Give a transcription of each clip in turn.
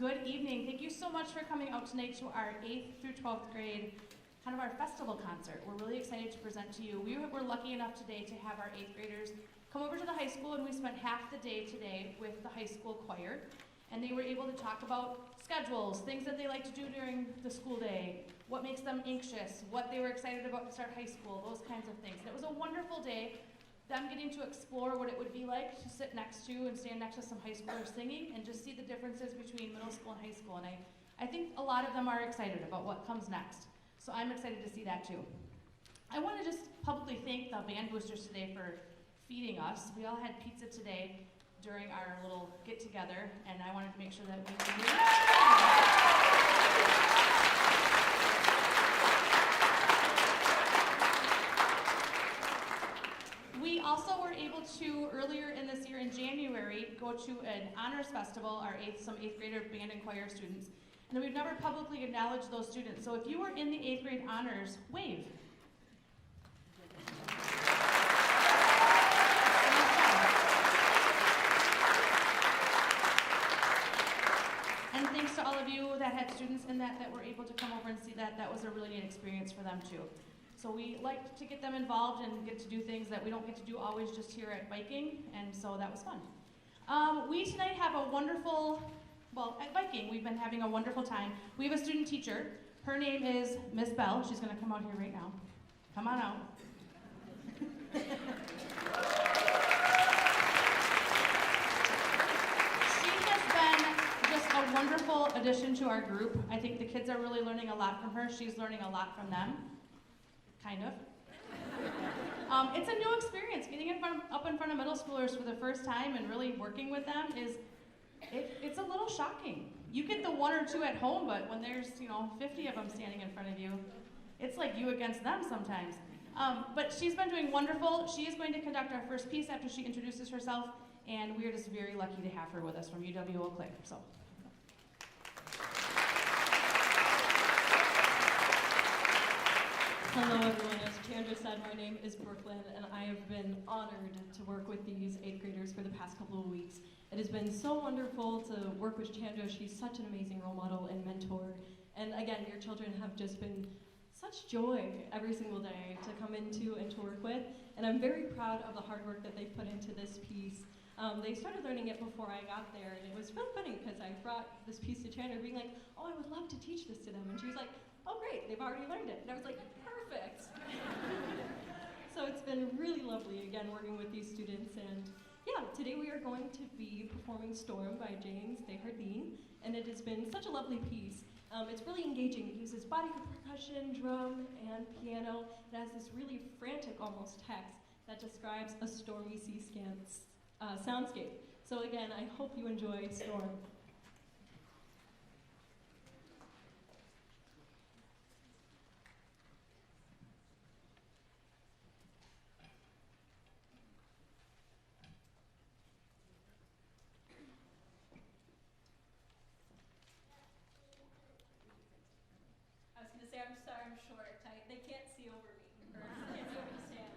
Good evening. Thank you so much for coming out tonight to our 8th through 12th grade, kind of our festival concert. We're really excited to present to you. We were lucky enough today to have our 8th graders come over to the high school, and we spent half the day today with the high school choir. And they were able to talk about schedules, things that they like to do during the school day, what makes them anxious, what they were excited about to start high school, those kinds of things. And it was a wonderful day, them getting to explore what it would be like to sit next to and stand next to some high schoolers singing and just see the differences between middle school and high school. And I think a lot of them are excited about what comes next. So I'm excited to see that too. I want to just publicly thank the band boosters today for feeding us. We all had pizza today during our little get together, and I wanted to make sure that we We also were able to, earlier in this year in January, go to an honors festival, some 8th grader band and choir students. And we've never publicly acknowledged those students. So if you were in the 8th grade honors, wave. And thanks to all of you that had students in that were able to come over and see that. That was a really neat experience for them too. So we like to get them involved and get to do things that we don't get to do always just here at Viking, and so that was fun. We tonight have a wonderful, at Viking we've been having a wonderful time. We have a student teacher. Her name is Miss Bell. She's going to come out here right now. Come on out. A wonderful addition to our group. I think the kids are really learning a lot from her. She's learning a lot from them, kind of. It's a new experience. Getting up in front of middle schoolers for the first time and really working with them it's a little shocking. You get the 1 or 2 at home, but when there's 50 of them standing in front of you, it's like you against them sometimes. But she's been doing wonderful. She is going to conduct our first piece after she introduces herself, and we're just very lucky to have her with us from UW Eau Claire. So. Hello everyone, as Chandra said, my name is Brooklyn, and I have been honored to work with these 8th graders for the past couple of weeks. It has been so wonderful to work with Chandra. She's such an amazing role model and mentor. And again, your children have just been such joy every single day to come into and to work with. And I'm very proud of the hard work that they've put into this piece. They started learning it before I got there, and it was really funny because I brought this piece to Chandra being like, oh, I would love to teach this to them. And she was like, oh great, they've already learned it. And I was like, perfect. So it's been really lovely, again, working with these students. And yeah, today we are going to be performing Storm by James Desjardins, and it has been such a lovely piece. It's really engaging. It uses body percussion, drum, and piano. It has this really frantic almost text that describes a stormy soundscape. So again, I hope you enjoy Storm. I was going to say, I'm sorry I'm short. They can't see over me, or can't see over the stand.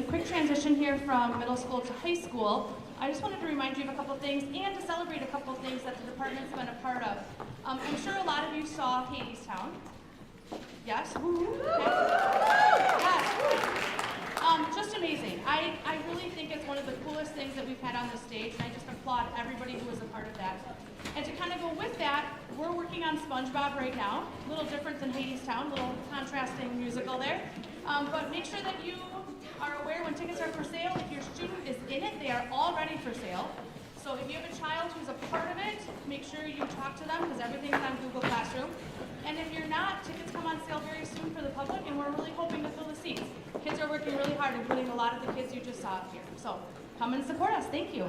a quick transition here from middle school to high school, I just wanted to remind you of a couple things and to celebrate a couple things that the department's been a part of. I'm sure a lot of you saw Hadestown. Yes? Okay. Yes. Just amazing. I really think it's one of the coolest things that we've had on the stage, and I just applaud everybody who was a part of that. And to kind of go with that, we're working on SpongeBob right now. A little different than Hadestown, a little contrasting musical there. But make sure that you are aware when tickets are for sale. If your student is in it, they are all ready for sale. So if you have a child who's a part of it, make sure you talk to them because everything's on Google Classroom. And if you're not, tickets come on sale very soon for the public, and we're really hoping to fill the seats. Kids are working really hard, including a lot of the kids you just saw up here. So come and support us. Thank you.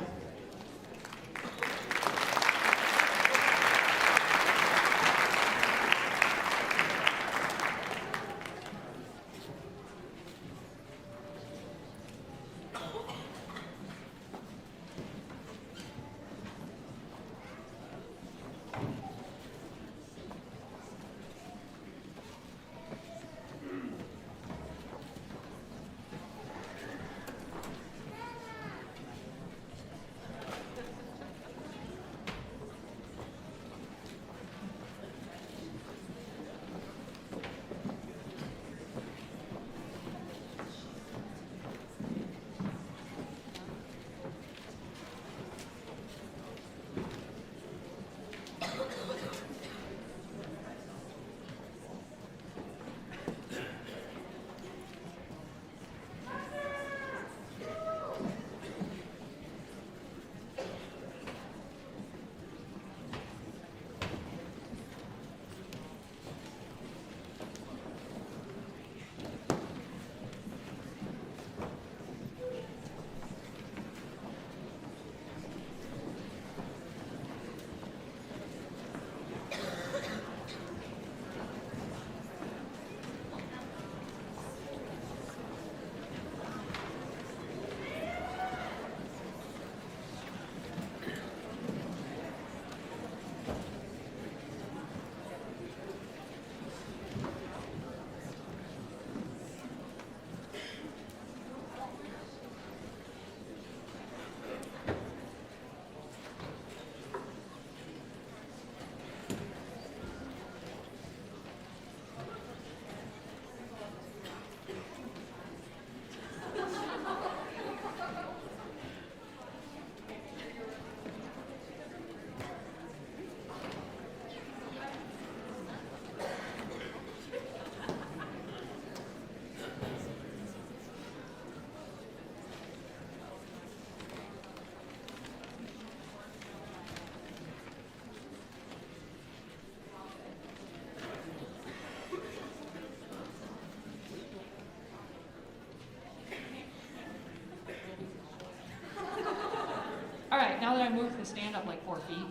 All right, now that I moved the stand up like 4 feet,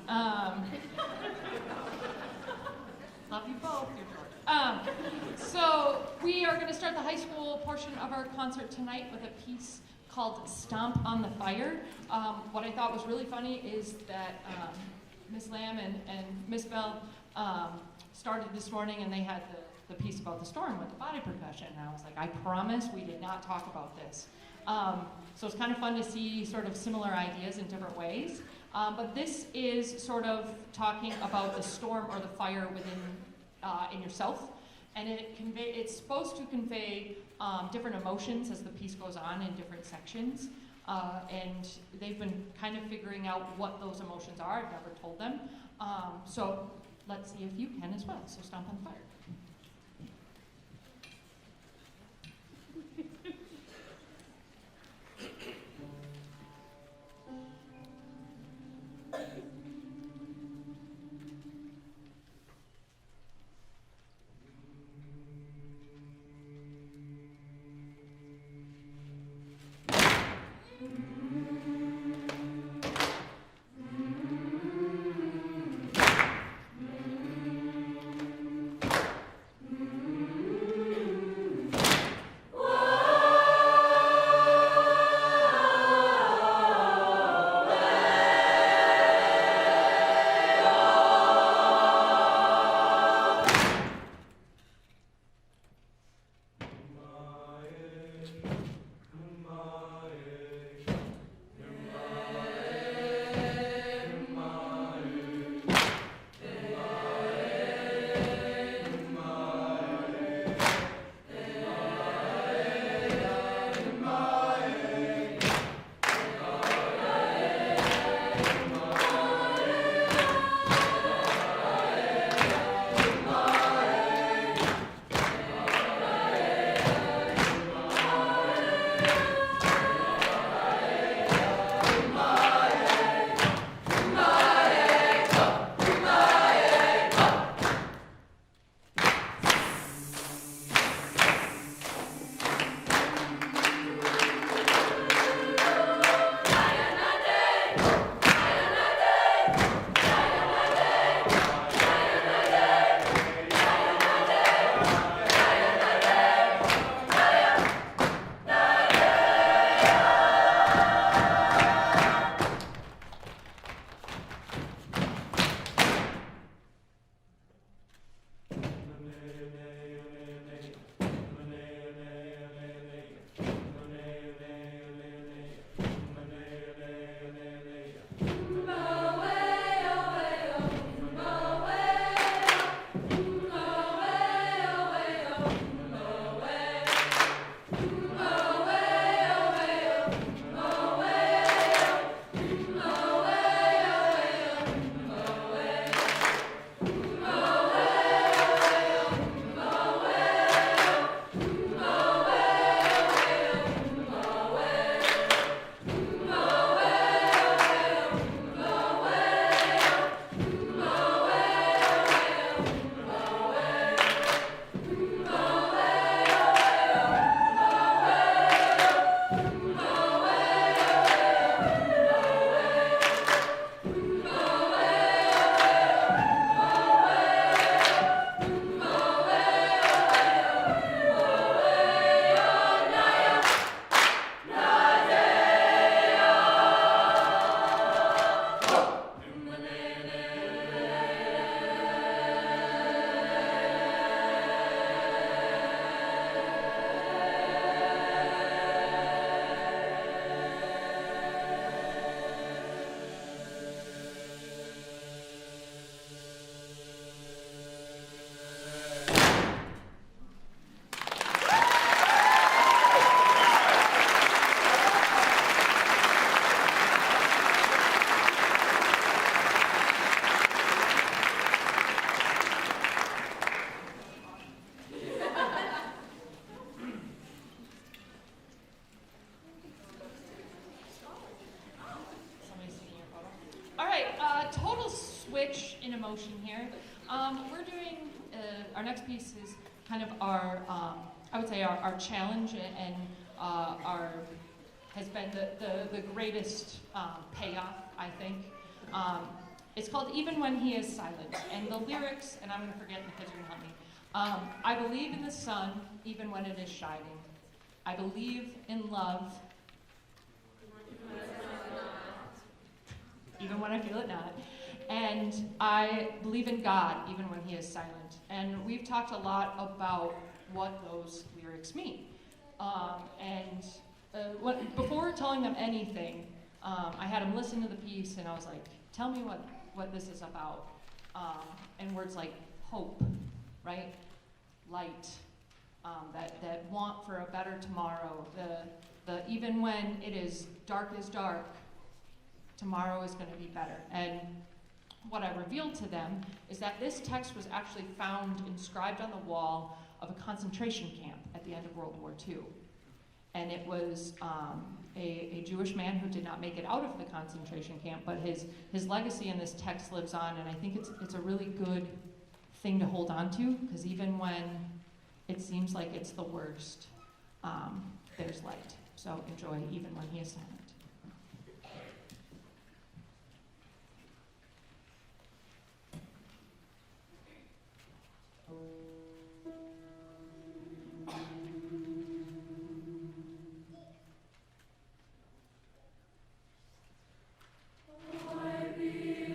love you both. So we are going to start the high school portion of our concert tonight with a piece called "Stomp on the Fire." What I thought was really funny is that Miss Lamb and Miss Bell started this morning, and they had the piece about the storm with the body percussion. And I was like, I promise we did not talk about this. So it's kind of fun to see sort of similar ideas in different ways. But this is sort of talking about the storm or the fire within in yourself. And it's supposed to convey different emotions as the piece goes on in different sections. And they've been kind of figuring out what those emotions are. I've never told them. So let's see if you can as well. So stomp on the fire. motion here. We're doing, our next piece is kind of our, I would say our challenge and has been the greatest payoff, I think. It's called Even When He Is Silent. And the lyrics, and I'm going to forget and the kids are going to help me. I believe in the sun, even when it is shining. I believe in love, even when I feel it not. And I believe in God, even when He is silent. And we've talked a lot about what those lyrics mean. Before telling them anything, I had them listen to the piece, and I was like, tell me what this is about. And words like hope, right? Light, that want for a better tomorrow. The even when it is dark, tomorrow is going to be better. And what I revealed to them is that this text was actually found inscribed on the wall of a concentration camp at the end of World War II. And it was a Jewish man who did not make it out of the concentration camp, but his legacy in this text lives on, and I think it's a really good thing to hold on to, because even when it seems like it's the worst, there's light. So enjoy Even When He Is Silent. I believe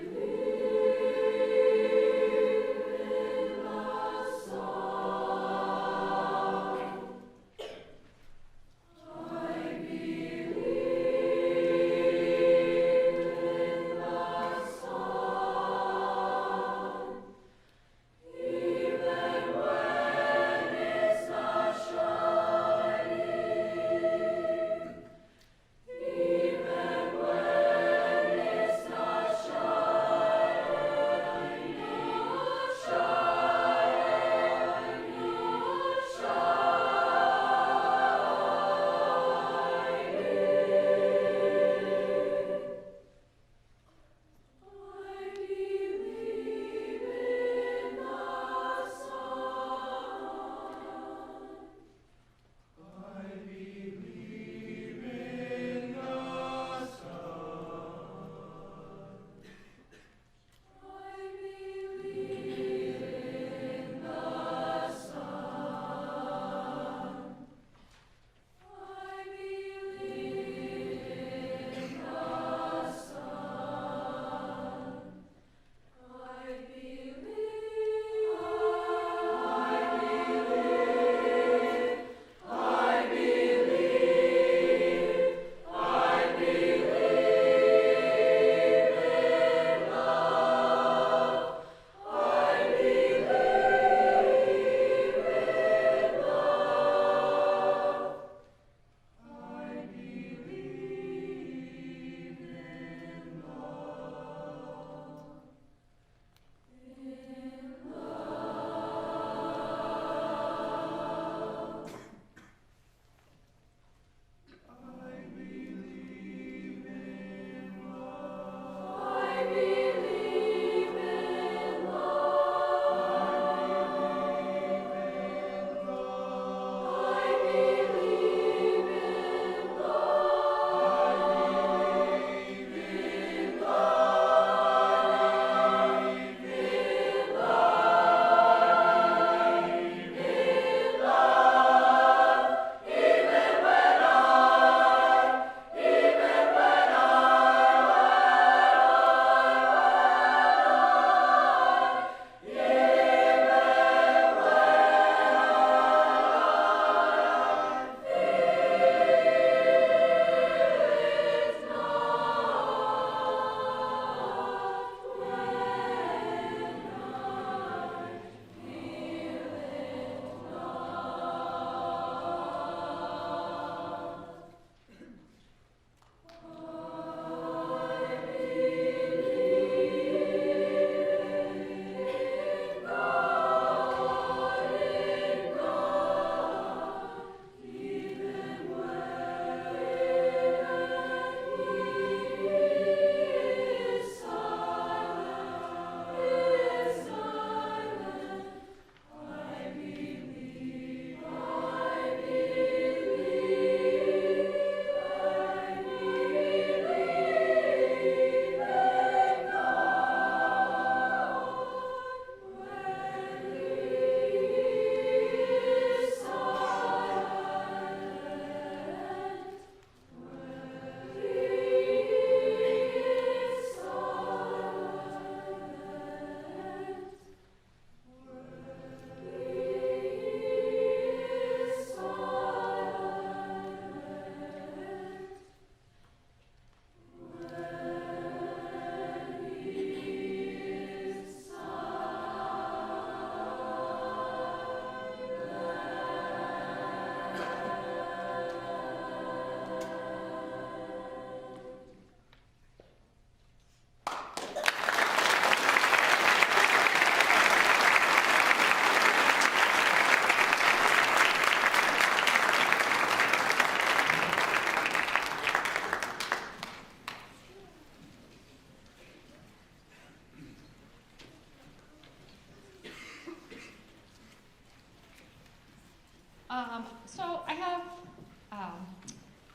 So I have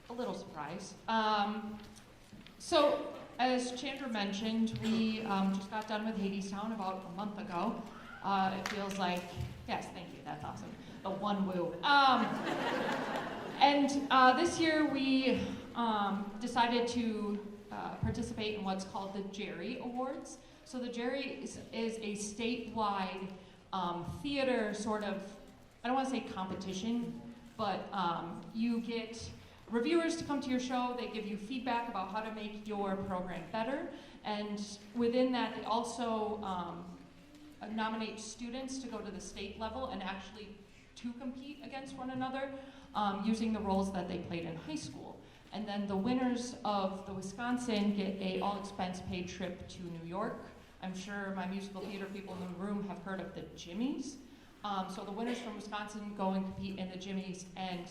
a little surprise. So as Chandra mentioned, we just got done with Hadestown about a month ago. It feels like, yes, thank you, that's awesome. The one woo. And this year we decided to participate in what's called the Jerry Awards. So the Jerry is a statewide theater sort of, I don't want to say competition, but you get reviewers to come to your show, they give you feedback about how to make your program better, and within that they also nominate students to go to the state level and actually to compete against one another using the roles that they played in high school. And then the winners of the Wisconsin get a all-expense-paid trip to New York. I'm sure my musical theater people in the room have heard of the Jimmies. So the winners from Wisconsin go and compete in the Jimmies, and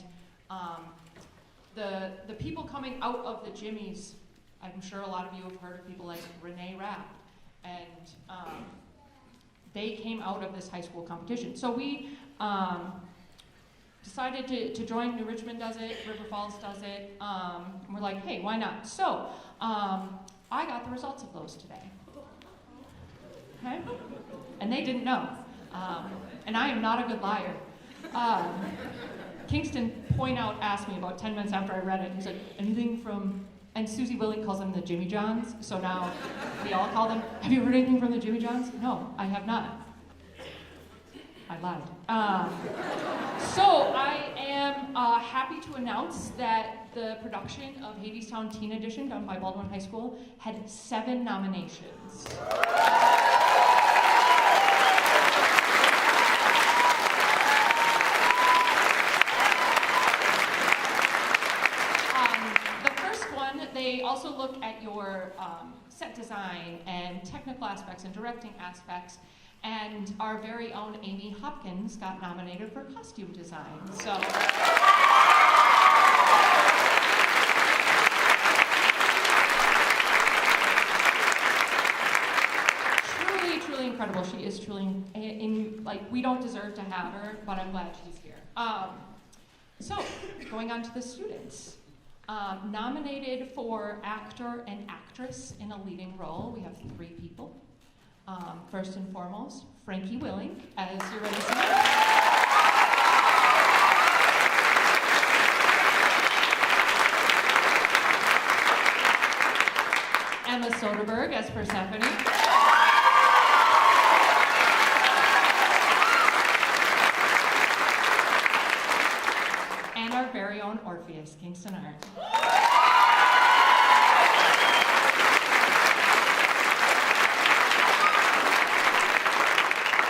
the people coming out of the Jimmies, I'm sure a lot of you have heard of people like Renee Rapp, and they came out of this high school competition. So we decided to join. New Richmond does it, River Falls does it, and we're like, hey, why not? So I got the results of those today. Okay? And they didn't know. And I am not a good liar. Kingston Point Out asked me about 10 minutes after I read it, he said, anything from, and Susie Willie calls them the Jimmy Johns, so now we all call them, have you heard anything from the Jimmy Johns? No, I have not. I lied. So I am happy to announce that the production of Hadestown Teen Edition, done by Baldwin High School, had 7 nominations. They also look at your set design and technical aspects and directing aspects, and our very own Amy Hopkins got nominated for costume design. So truly incredible. She is truly like, we don't deserve to have her, but I'm glad she's here. So going on to the students. Nominated for actor and actress in a leading role, we have 3 people. First and foremost, Frankie Willing, as you're ready to see. Emma Soderbergh as Persephone. And our very own Orpheus, Kingston Art.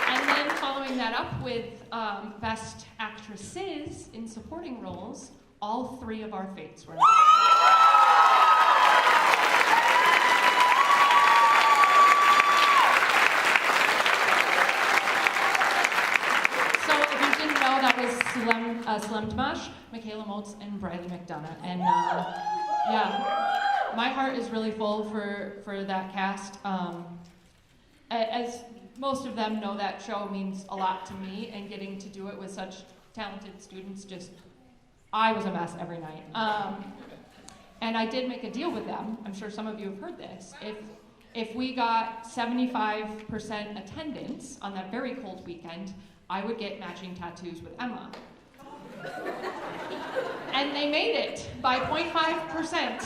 And then following that up with Best Actresses in Supporting Roles, all 3 of our fates were nominated. That was Slem Dmash, Michaela Motes, and Bradley McDonough. And yeah, my heart is really full for that cast. As most of them know, that show means a lot to me, and getting to do it with such talented students, I was a mess every night. And I did make a deal with them. I'm sure some of you have heard this. If we got 75% attendance on that very cold weekend, I would get matching tattoos with Emma. And they made it by 0.5%.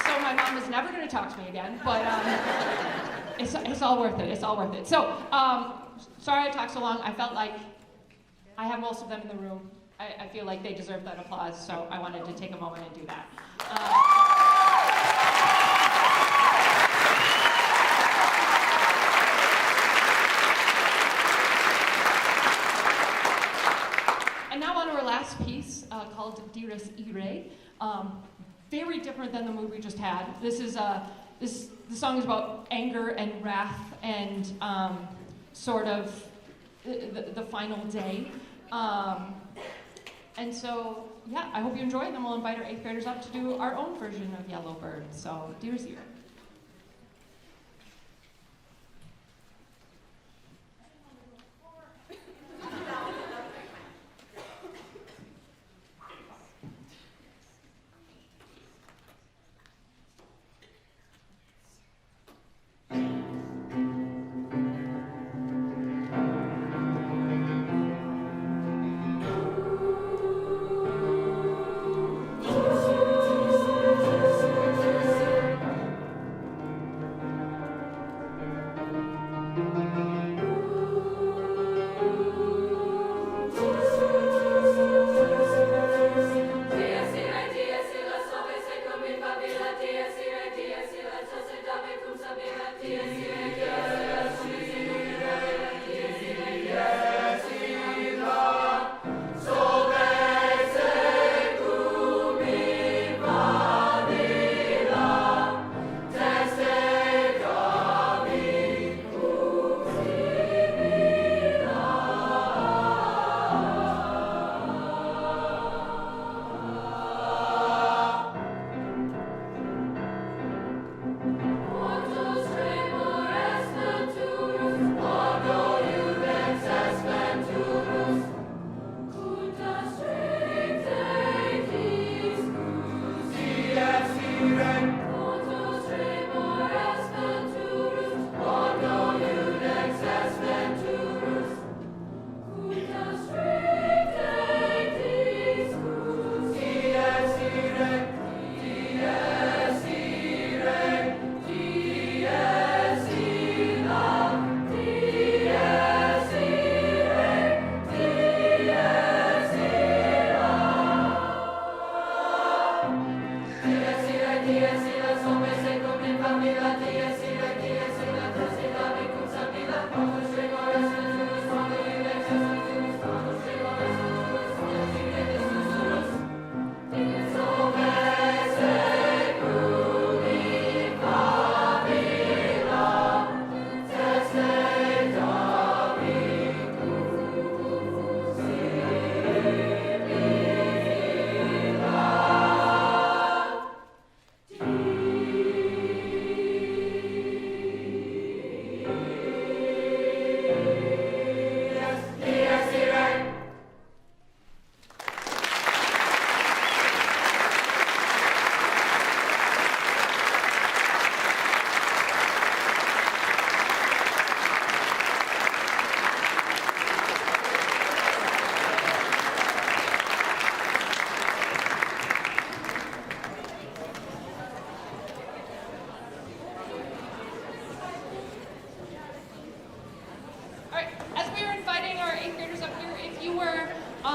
So my mom is never going to talk to me again, but it's all worth it. It's all worth it. So sorry I talked so long. I felt like I have most of them in the room. I feel like they deserve that applause, so I wanted to take a moment and do that. And now on to our last piece, called Diras Ire. Very different than the mood we just had. This is the song is about anger and wrath and sort of the final day. And so, yeah, I hope you enjoy, and then we'll invite our 8th graders up to do our own version of Yellowbird. So, dear Zero.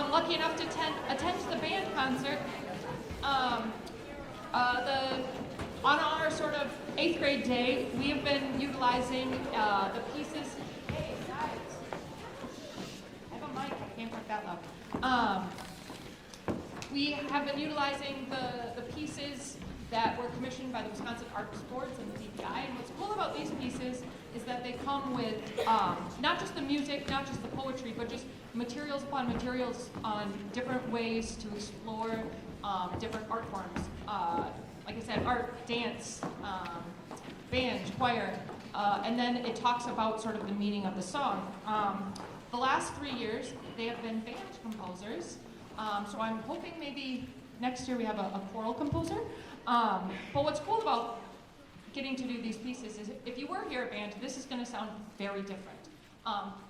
Lucky enough to attend the band concert. On our sort of 8th grade day, we have been utilizing the pieces. Hey guys, I have a mic. I can't work that loud. We have been utilizing the pieces that were commissioned by the Wisconsin Arts Boards and the DPI. And what's cool about these pieces is that they come with not just the music, not just the poetry, but just materials upon materials on different ways to explore different art forms. Like I said, art, dance, band, choir, and then it talks about sort of the meaning of the song. The last 3 years, they have been band composers, so I'm hoping maybe next year we have a choral composer. But what's cool about getting to do these pieces is if you were here at band, this is going to sound very different.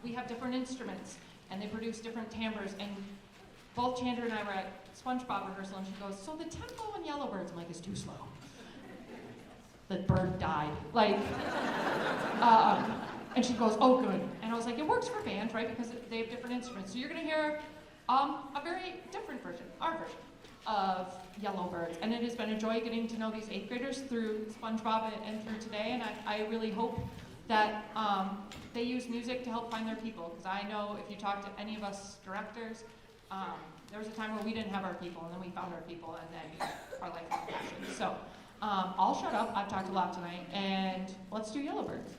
We have different instruments, and they produce different timbres, and both Chandra and I were at SpongeBob rehearsal, and she goes, so the tempo in Yellowbirds, I'm like, is too slow. The bird died. Like, and she goes, oh, good. And I was like, it works for band, right, because they have different instruments. So you're going to hear a very different version, our version of Yellowbirds. And it has been a joy getting to know these 8th graders through SpongeBob and through today, and I really hope that they use music to help find their people, because I know if you talk to any of us directors, there was a time where we didn't have our people, and then we found our people, and then our lifelong passion. So I'll shut up. I've talked a lot tonight, and let's do Yellowbirds.